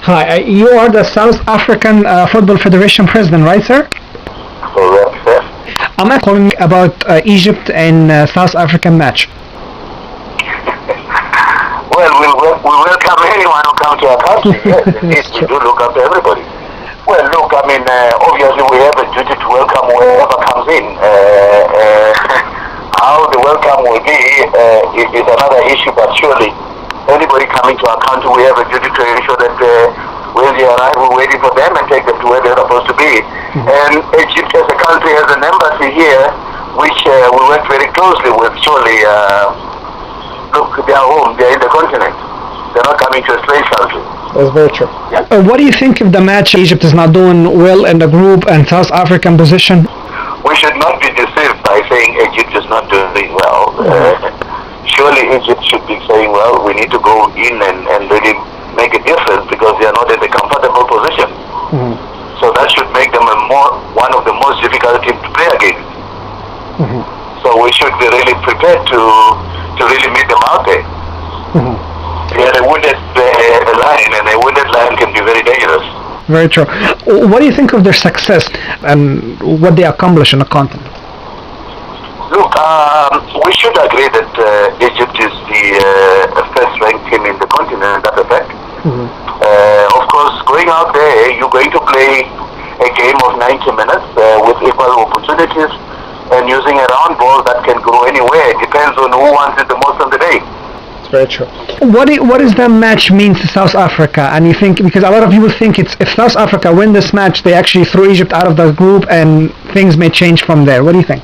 Hi, you are the South African Football Federation president, right, sir? Correct, sir. I'm calling about Egypt and South African match. Well, we welcome anyone who comes to our country. Yes, indeed, we do look after everybody. Well, look, I mean, obviously we have a duty to welcome whoever comes in. How the welcome will be is another issue, but surely anybody coming to our country, we have a duty to ensure that when they arrive, we're waiting for them and take them to where they're supposed to be. And Egypt as a country has an embassy here, which we work very closely with. Surely, look, they're home, they're in the continent. They're not coming to a strange country. That's very true. What do you think of the match? Egypt is not doing well in the group and South African position? We should not be deceived by saying Egypt is not doing well. Surely Egypt should be saying, well, we need to go in and really make a difference because they are not in a comfortable position. So that should make them one of the most difficult teams to play against. So we should be really prepared to really meet them out there. They are a wounded lion, and a wounded lion can be very dangerous. Very true. What do you think of their success and what they accomplish in the continent? Look, we should agree that Egypt is the first-ranked team in the continent, that's a fact. Of course, going out there, you're going to play a game of 90 minutes with equal opportunities and using a round ball that can go anywhere. It depends on who wants it the most on the day. It's very true. What does the match mean to South Africa? And you think, because a lot of people think if South Africa win this match, they actually throw Egypt out of the group and things may change from there. What do you think?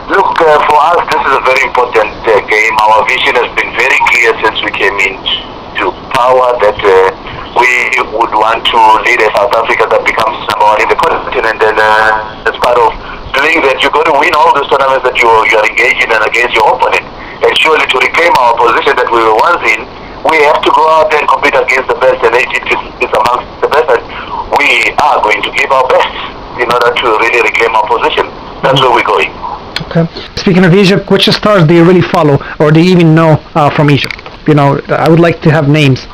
Look, for us, this is a very important game. Our vision has been very clear since we came into power that we would want to lead a South Africa that becomes number one in the continent. And as part of doing that, you're going to win all those tournaments that you are engaged in and against your opponent. And surely to reclaim our position that we were once in, we have to go out there and compete against the best, and Egypt is amongst the best. And we are going to give our best in order to really reclaim our position. That's where we're going. Okay. Speaking of Egypt, which stars do you really follow, or do you even know from Egypt? You know, I would like to have names.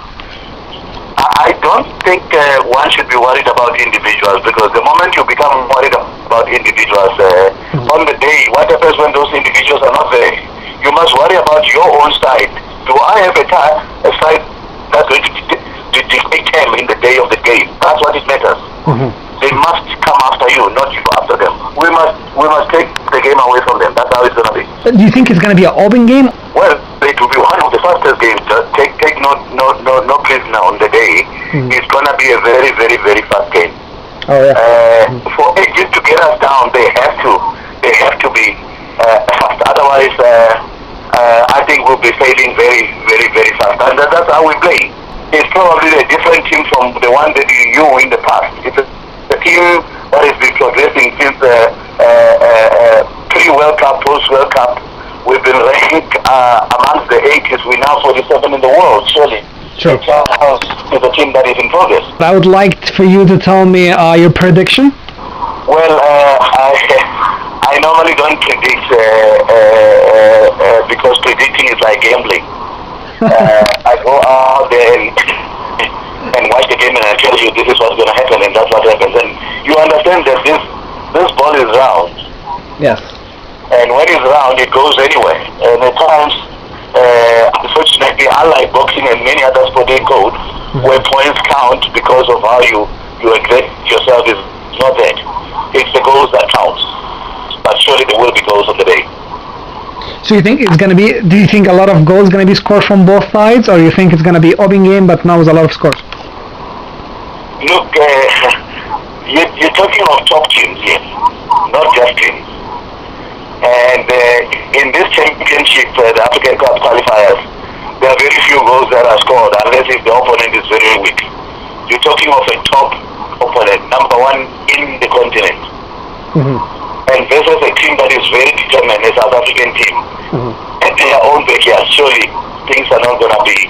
I don't think one should be worried about individuals, because the moment you become worried about individuals, on the day, what happens when those individuals are not there? You must worry about your own side. Do I have a side that's going to dictate them in the day of the game? That's what it matters. They must come after you, not you after them. We must take the game away from them. That's how it's going to be. Do you think it's going to be an open game? Well, it will be one of the fastest games. Take no prisoner on the day. It's going to be a very, very, very fast game. Oh yeah. For Egypt to get us down, they have to be fast. Otherwise, I think we'll be failing very, very, very fast. And that's how we play. It's probably a different team from the one that you knew in the past. It's a team that has been progressing since pre-World Cup, post-World Cup. We've been ranked amongst the 80s. We're now 47 in the world, surely. Sure. It's a team that is in progress. I would like for you to tell me your prediction. Well, I normally don't predict because predicting is like gambling. I go out there and watch the game and I tell you this is what's going to happen and that's what happens. And you understand that this ball is round. Yes. And when it's round, it goes anywhere. And at times, unfortunately, unlike boxing and many other sporting codes, where points count because of how you exert yourself, is not that. It's the goals that count. But surely there will be goals on the day. So you think it's going to be, do you think a lot of goals going to be scored from both sides, or you think it's going to be open game but now with a lot of scores? Look, you're talking of top teams here, not just teams. And in this championship, the African Cup qualifiers, there are very few goals that are scored unless if the opponent is very weak. You're talking of a top opponent, number one in the continent. And versus a team that is very determined, a South African team, at their own backyard. Surely things are not going to be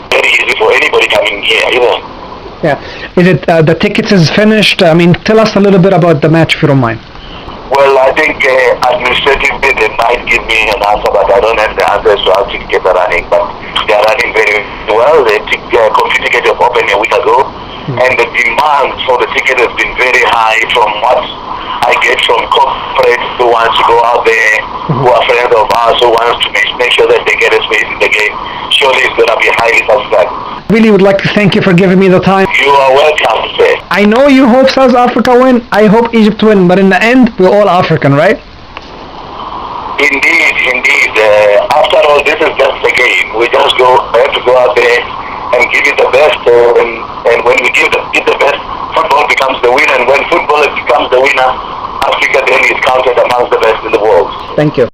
very easy for anybody coming here, either. Yeah. Is it the tickets is finished? I mean, tell us a little bit about the match if you don't mind. Well, I think administratively they might give me an answer, but I don't have the answers to how tickets are running. But they are running very well. The complete ticket was opened a week ago, and the demand for the ticket has been very high from what I get from corporates who want to go out there, who are friends of ours, who want to make sure that they get a space in the game. Surely it's going to be highly subscribed. Really would like to thank you for giving me the time. You are welcome, sir. I know you hope South Africa win, I hope Egypt win, but in the end, we're all African, right? Indeed, indeed. After all, this is just a game. We have to go out there and give it the best. And when we give the best, football becomes the winner. And when football becomes the winner, Africa then is counted amongst the best in the world. Thank you.